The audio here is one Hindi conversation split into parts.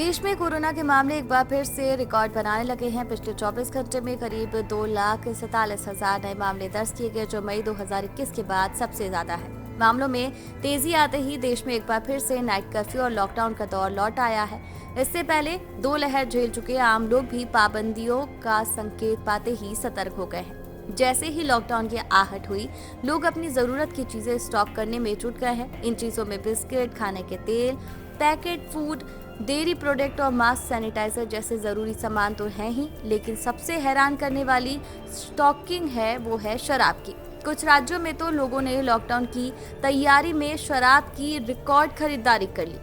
देश में कोरोना के मामले एक बार फिर से रिकॉर्ड बनाने लगे हैं। पिछले 24 घंटे में करीब 2,47,000 नए मामले दर्ज किए गए, जो मई 2021 के बाद सबसे ज्यादा है। मामलों में तेजी आते ही देश में एक बार फिर से नाइट कर्फ्यू और लॉकडाउन का दौर लौट आया है। इससे पहले दो लहर झेल चुके आम लोग भी पाबंदियों का संकेत पाते ही सतर्क हो गए हैं। जैसे ही लॉकडाउन की आहट हुई, लोग अपनी जरूरत की चीजें स्टॉक करने में जुट गए हैं। इन चीजों में बिस्किट, खाने के तेल, पैकेट फूड, डेयरी प्रोडक्ट और मास्क, सैनिटाइजर जैसे जरूरी सामान तो हैं ही, लेकिन सबसे हैरान करने वाली स्टॉकिंग है वो है शराब की। कुछ राज्यों में तो लोगों ने लॉकडाउन की तैयारी में शराब की रिकॉर्ड खरीदारी कर ली।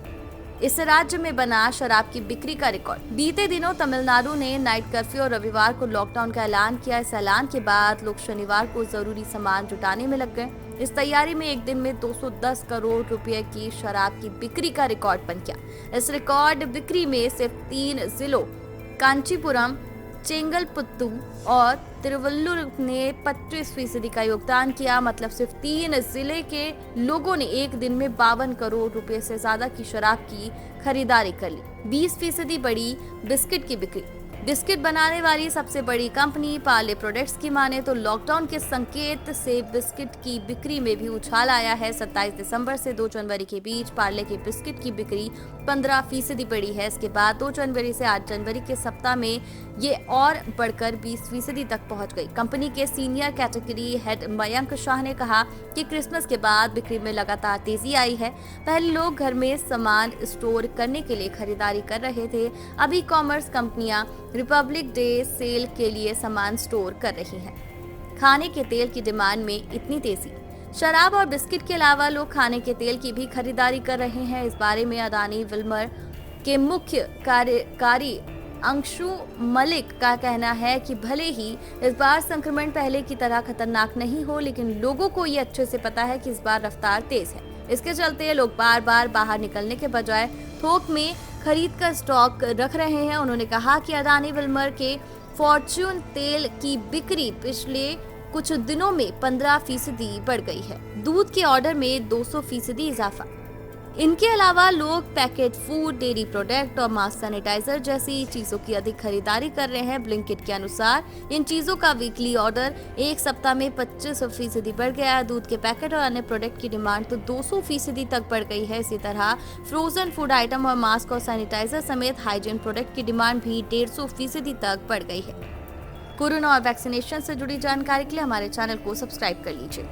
इस राज्य में बना शराब की बिक्री का रिकॉर्ड। बीते दिनों तमिलनाडु ने नाइट कर्फ्यू और रविवार को लॉकडाउन का ऐलान किया। इस ऐलान के बाद लोग शनिवार को जरूरी सामान जुटाने में लग गए। इस तैयारी में एक दिन में 210 करोड़ रुपए की शराब की बिक्री का रिकॉर्ड बन गया। इस रिकॉर्ड बिक्री में सिर्फ 3 जिलों कांचीपुरम, चेंगलपुत्तू और तिरुवल्लुर ने 25% का योगदान किया। मतलब सिर्फ 3 जिले के लोगों ने एक दिन में 52 करोड़ रुपए से ज्यादा की शराब की खरीदारी कर ली। 20% बढ़ी बिस्किट की बिक्री। बिस्किट बनाने वाली सबसे बड़ी कंपनी पार्ले प्रोडक्ट्स की माने तो लॉकडाउन के संकेत से बिस्किट की बिक्री में भी उछाल आया है। 27 दिसंबर से 2 जनवरी के बीच पार्ले के बिस्किट की बिक्री 15% बढ़ी है। इसके बाद 2 जनवरी से 8 जनवरी के सप्ताह में ये और बढ़कर 20% तक पहुंच गई। कंपनी के senior category head Mayank Shah ने कहा कि क्रिसमस के बाद बिक्री में लगातार तेजी आई है। पहले लोग घर में सामान स्टोर करने के लिए खरीदारी कर रहे थे, अब ई कॉमर्स कंपनियां रिपब्लिक डे सेल के लिए सामान स्टोर कर रही हैं। खाने के तेल की डिमांड में इतनी तेजी। शराब और बिस्किट के अलावा लोग खाने के तेल की भी खरीदारी कर रहे हैं। इस बारे में अदानी विल्मर के मुख्य कार्यकारी अंशु मलिक का कहना है कि भले ही इस बार संक्रमण पहले की तरह खतरनाक नहीं हो, लेकिन लोगों को ये अच्छे से पता है कि इस बार रफ्तार तेज है। इसके चलते लोग बार बार बाहर निकलने के बजाय थोक में खरीद कर स्टॉक रख रहे हैं। उन्होंने कहा कि अदानी विल्मर के फॉर्च्यून तेल की बिक्री पिछले कुछ दिनों में 15% बढ़ गई है। दूध के ऑर्डर में 200% इजाफा। इनके अलावा लोग पैकेट फूड, डेयरी प्रोडक्ट और मास्क, सैनिटाइजर जैसी चीजों की अधिक खरीदारी कर रहे हैं। ब्लिंकिट के अनुसार इन चीजों का वीकली ऑर्डर एक सप्ताह में 25% बढ़ गया है। दूध के पैकेट और अन्य प्रोडक्ट की डिमांड तो 200% तक बढ़ गई है। इसी तरह फ्रोजन फूड आइटम और मास्क और सैनिटाइजर समेत हाइजीन प्रोडक्ट की डिमांड भी 150% तक बढ़ गई है। कोरोना और वैक्सीनेशन से जुड़ी जानकारी के लिए हमारे चैनल को सब्सक्राइब कर लीजिए।